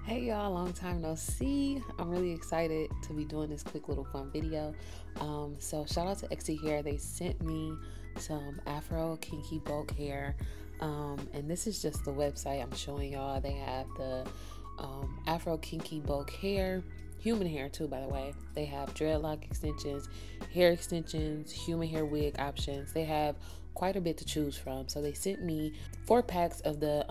Hey y'all, long time no see. I'm really excited to be doing this quick little fun video. So shout out to EXYHair. They sent me some Afro Kinky Bulk hair. And this is just the website I'm showing y'all. They have the Afro Kinky Bulk hair, human hair too, by the way. They have dreadlock extensions, hair extensions, human hair wig options. They have quite a bit to choose from. So they sent me 4 packs of the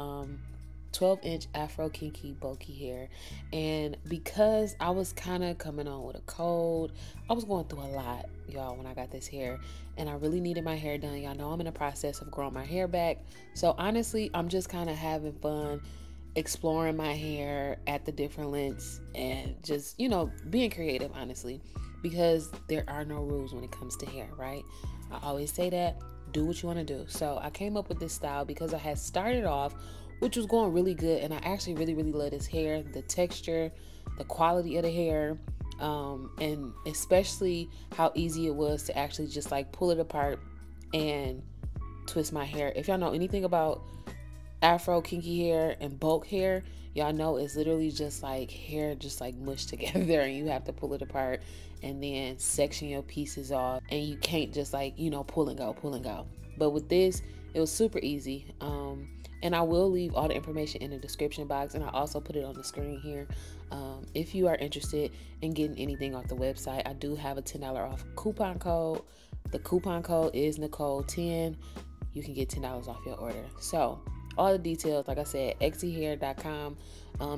12-inch Afro Kinky bulky hair, and because I was kind of coming on with a cold, I was going through a lot, y'all, when I got this hair, and I really needed my hair done. Y'all know I'm in the process of growing my hair back, so honestly I'm just kind of having fun exploring my hair at the different lengths and just, you know, being creative, honestly, because there are no rules when it comes to hair, right? I always say that, do what you want to do. So I came up with this style because I had started off, which was going really good, and I actually really love this hair, the texture, the quality of the hair, and especially how easy it was to actually just like pull it apart and twist my hair. If y'all know anything about Afro kinky hair and bulk hair, y'all know it's literally just like hair just like mushed together, and you have to pull it apart and then section your pieces off, and you can't just like, you know, pull and go. But with this, it was super easy. And I will leave all the information in the description box, and I also put it on the screen here. If you are interested in getting anything off the website, I do have a $10 off coupon code. The coupon code is Nicole10. You can get $10 off your order. So all the details, like I said, EXYHair.com.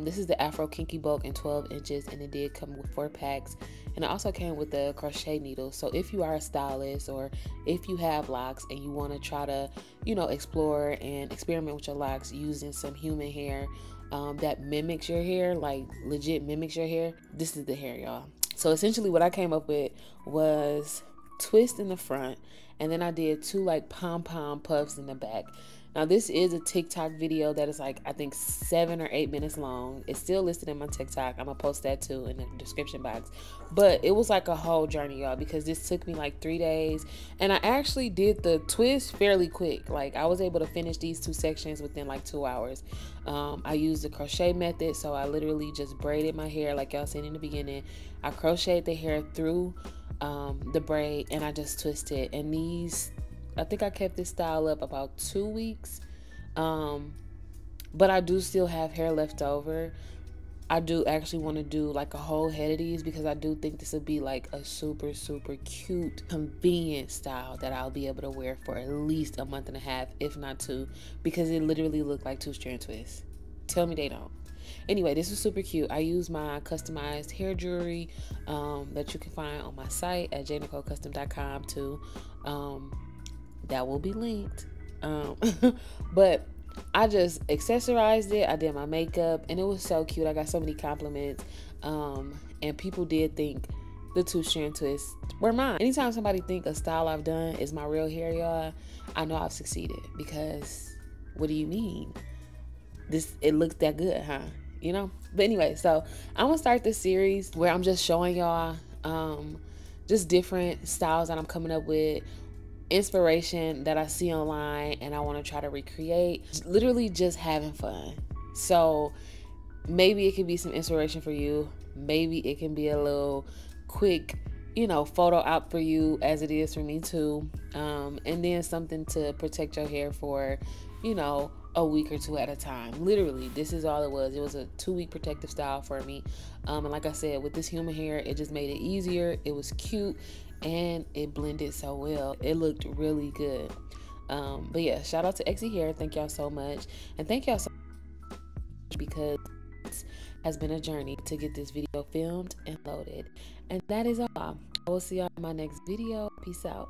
This is the Afro Kinky Bulk in 12 inches, and it did come with 4 packs. And it also came with the crochet needle. So if you are a stylist, or if you have locks and you want to try to, you know, explore and experiment with your locks using some human hair that mimics your hair, like legit mimics your hair, this is the hair, y'all. So essentially what I came up with was twist in the front, and then I did 2 like pom-pom puffs in the back. Now this is a TikTok video that is like, I think 7 or 8 minutes long. It's still listed in my TikTok. I'm gonna post that too in the description box. But it was like a whole journey, y'all, because this took me like 3 days, and I actually did the twist fairly quick. Like I was able to finish these 2 sections within like 2 hours. I used the crochet method, so I literally just braided my hair like y'all seen in the beginning. I crocheted the hair through the braid, and I just twisted. And these, I think I kept this style up about 2 weeks, but I do still have hair left over. I do actually want to do like a whole head of these, because I do think this would be like a super cute, convenient style that I'll be able to wear for at least a month and a half, if not 2, because it literally looked like 2 strand twists. Tell me they don't. Anyway, this is super cute. I use my customized hair jewelry that you can find on my site at jnicolecustom.com too. That will be linked. But I just accessorized it. I did my makeup, and it was so cute. I got so many compliments, and people did think the 2 strand twists were mine. Anytime somebody think a style I've done is my real hair, y'all, I know I've succeeded, because what do you mean? It looks that good, huh? You know? But anyway, so I'm gonna start this series where I'm just showing y'all just different styles that I'm coming up with, inspiration that I see online, and I want to try to recreate. Literally just having fun. So maybe it could be some inspiration for you. Maybe it can be a little quick, you know, photo op for you, as it is for me too. And then something to protect your hair for, you know, a week or 2 at a time. Literally, this is all it was. It was a 2-week protective style for me. And like I said, with this human hair, it just made it easier. It was cute, and it blended so well. It looked really good. But yeah, shout out to EXYHair. Thank y'all so much. And thank y'all so much, because it has been a journey to get this video filmed and loaded. And that is all. I will see y'all in my next video. Peace out.